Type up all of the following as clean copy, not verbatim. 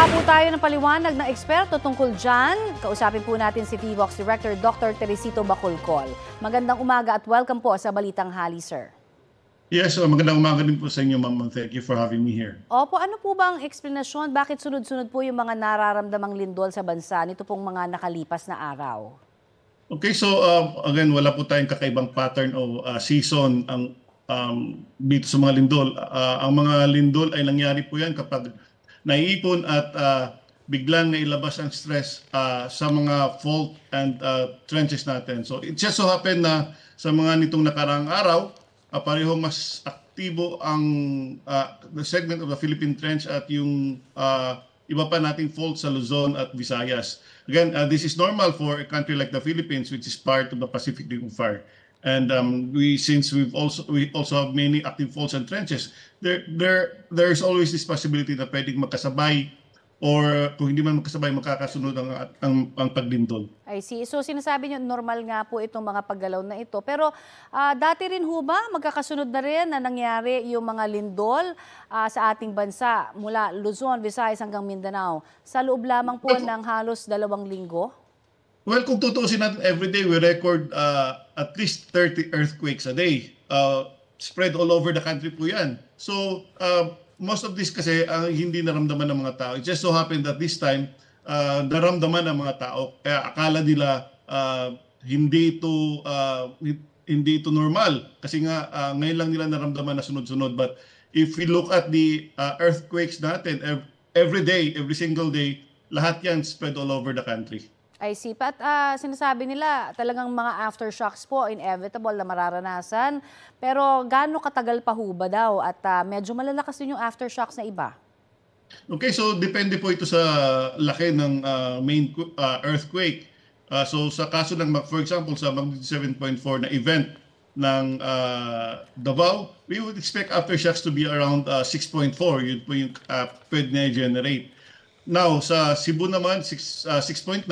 Kuha po tayo ng paliwanag ng eksperto tungkol dyan. Kausapin po natin si TVOX Director Dr. Teresito Bacolcol. Magandang umaga at welcome po sa Balitang Hali, sir. Yes, magandang umaga din po sa inyo, ma'am. Thank you for having me here. Opo, ano po bang eksplanasyon? Bakit sunod-sunod po yung mga nararamdamang lindol sa bansa nito pong mga nakalipas na araw? Okay, so again, wala po tayong kakaibang pattern o season dito sa mga lindol. Ang mga lindol ay nangyari po yan kapag naiipon at biglang nailabas ang stress sa mga fault and trenches natin. So it just so happened na sa mga nitong nakaraang araw, pareho mas aktibo ang the segment of the Philippine Trench at yung iba pa nating fault sa Luzon at Visayas. Again, this is normal for a country like the Philippines, which is part of the Pacific Ring of Fire. And since we also have many active faults and trenches, there's always this possibility na pwedeng magkasabay or kung hindi man magkasabay, makakasunod ang paglindol. I see. So sinasabi niyo normal nga po itong mga paggalaw na ito. Pero dati rin ho ba magkakasunod na rin na nangyari yung mga lindol sa ating bansa mula Luzon, Visayas hanggang Mindanao sa loob lamang po ng halos 2 linggo? Well, kung tutuusin natin, every day we record at least 30 earthquakes a day. Spread all over the country po yan. So, most of this kasi hindi naramdaman ng mga tao. It just so happened that this time, naramdaman ng mga tao. Kaya akala nila hindi ito normal. Kasi nga, ngayon lang nila naramdaman na sunod-sunod. But if we look at the earthquakes natin, every day, every single day, lahat yan spread all over the country. I see. At sinasabi nila talagang mga aftershocks po, inevitable na mararanasan. Pero gaano katagal pa ho ba daw? At medyo malalakas din yung aftershocks na iba? Okay, so depende po ito sa laki ng main earthquake. So sa kaso ng, for example, sa magnitude 7.4 na event ng Davao, we would expect aftershocks to be around 6.4. Yun po yung pwede na-generate. Now, sa Cebu naman, 6.9.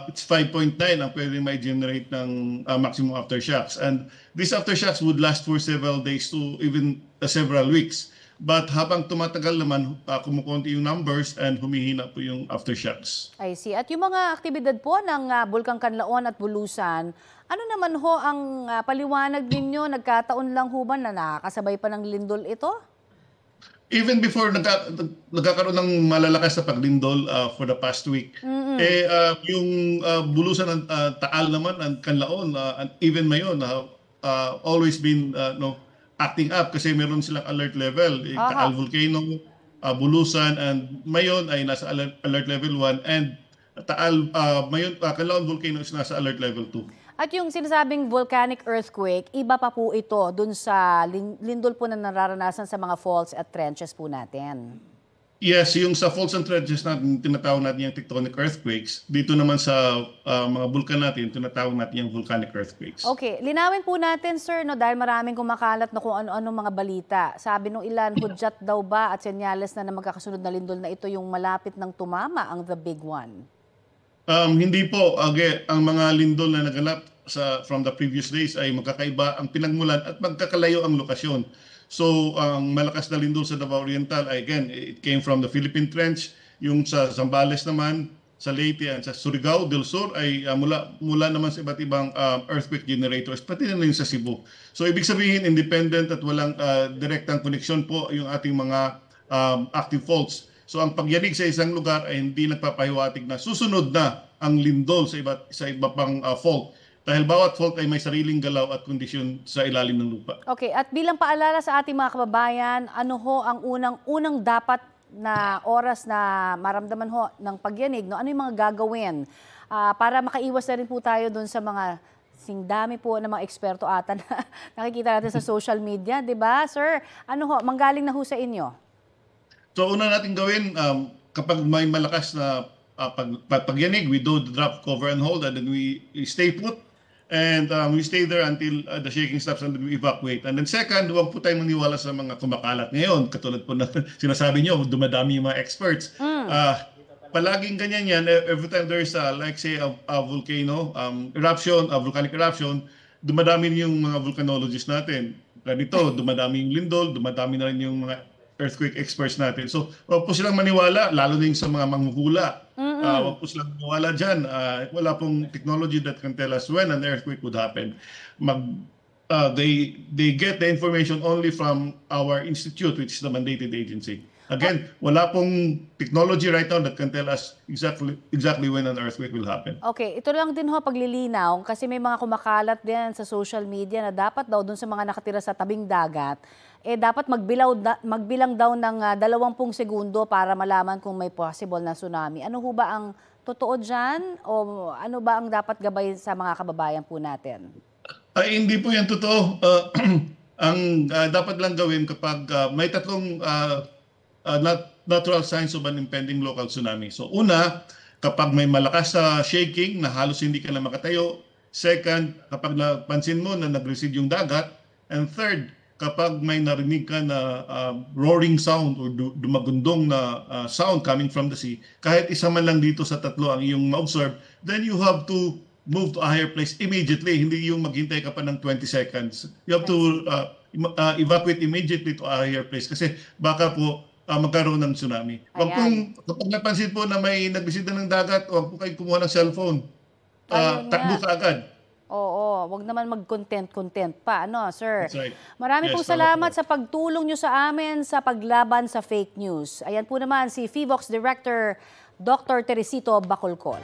It's 5.9 ang pwedeng may generate ng maximum aftershocks. And these aftershocks would last for several days to even several weeks. But habang tumatagal naman, kumukunti yung numbers and humihina po yung aftershocks. I see. At yung mga aktibidad po ng Bulkang Kanlaon at Bulusan, ano naman ho ang paliwanag ninyo? Nagkataon lang ho ba na nakakasabay pa ng lindol ito? Even before nagkakaroon ng malalakas na paglindol for the past week, yung Bulusan ng Taal naman, ang Kanlaon, and even Mayon, always been acting up kasi meron silang alert level. Taal Volcano, Bulusan, and Mayon ay nasa alert level 1, and Taal, Mayon, Kanlaon Volcano is nasa alert level 2. At yung sinasabing volcanic earthquake, iba pa po ito dun sa lindol po na nararanasan sa mga faults at trenches po natin. Yes, yung sa faults and trenches natin, tinatawag natin yung tectonic earthquakes. Dito naman sa mga bulkan natin, tinatawag natin yung volcanic earthquakes. Okay, linawin po natin, sir, no, dahil maraming kumakalat na kung ano-ano mga balita. Sabi nung ilan, hudyat daw ba at senyales na magkakasunod na lindol na ito yung malapit ng tumama ang the big one? Hindi po. Ang mga lindol na naganap from the previous days ay magkakaiba ang pinagmulan at magkakalayo ang lokasyon. So, ang malakas na lindol sa Davao Oriental, again, it came from the Philippine Trench. Yung sa Zambales naman, sa Leyte at sa Surigao del Sur ay mula naman sa iba't ibang earthquake generators, pati na rin sa Cebu. So, ibig sabihin, independent at walang direktang koneksyon po yung ating mga active faults. So ang pagyanig sa isang lugar ay hindi nagpapahiwatig na susunod na ang lindol sa iba pang fault. Dahil bawat fault ay may sariling galaw at kondisyon sa ilalim ng lupa. Okay, at bilang paalala sa ating mga kababayan, ano ho ang unang dapat na oras na maramdaman ho ng pagyanig? No? Ano yung mga gagawin para makaiwas na rin po tayo dun sa mga dami po ng mga eksperto ata na nakikita natin sa social media, di ba? Sir, ano ho, manggaling na ho sa inyo? So una natin gawin, kapag may malakas na pagyanig, we do the drop, cover, and hold, and then we stay put, and we stay there until the shaking stops and then we evacuate. And then second, huwag po tayong maniwala sa mga kumakalat ngayon. Katulad po na sinasabi nyo, dumadami yung mga experts. Palaging ganyan yan. Every time there is like say a volcano eruption, a volcanic eruption, dumadami yung mga volcanologists natin. Ganito, dumadami yung lindol, dumadami na rin yung mga earthquake experts natin. So, wag po silang maniwala, lalo na yung sa mga manghuhula. Wag po silang maniwala dyan. Wala pong technology that can tell us when an earthquake would happen. They get the information only from our institute, which is the mandated agency. Again, wala pong technology right now that can tell us exactly when an earthquake will happen. Okay, ito lang din ho paglilinaw kasi may mga kumakalat din sa social media na dapat daw dun sa mga nakatira sa tabing dagat, dapat magbilang daw ng 20 segundo para malaman kung may possible na tsunami. Ano ho ba ang totoo dyan? O ano ba ang dapat gabay sa mga kababayan po natin? Ay, hindi po yan totoo. Ang dapat lang gawin kapag may tatlong natural signs of an impending local tsunami. So una, kapag may malakas na shaking na halos hindi ka na makatayo. Second, kapag napansin mo na nag-recede yung dagat. And third, kapag may narinig ka na roaring sound or dumagundong na sound coming from the sea, kahit isa man lang dito sa tatlo ang iyong ma-observe, then you have to move to a higher place immediately. Hindi yung maghintay ka pa ng 20 seconds. You have to evacuate immediately to a higher place kasi baka po magkaroon ng tsunami. Wag pong, kapag napansin po na may nagbisita ng dagat, wag po kayo kumuha ng cellphone. Takbo ka agad. Oo, wag naman mag-content pa, ano, sir? That's right. Marami pong salamat sa pagtulong nyo sa amin sa paglaban sa fake news. Ayan po naman si FIVOX Director Dr. Teresito Bacolcol.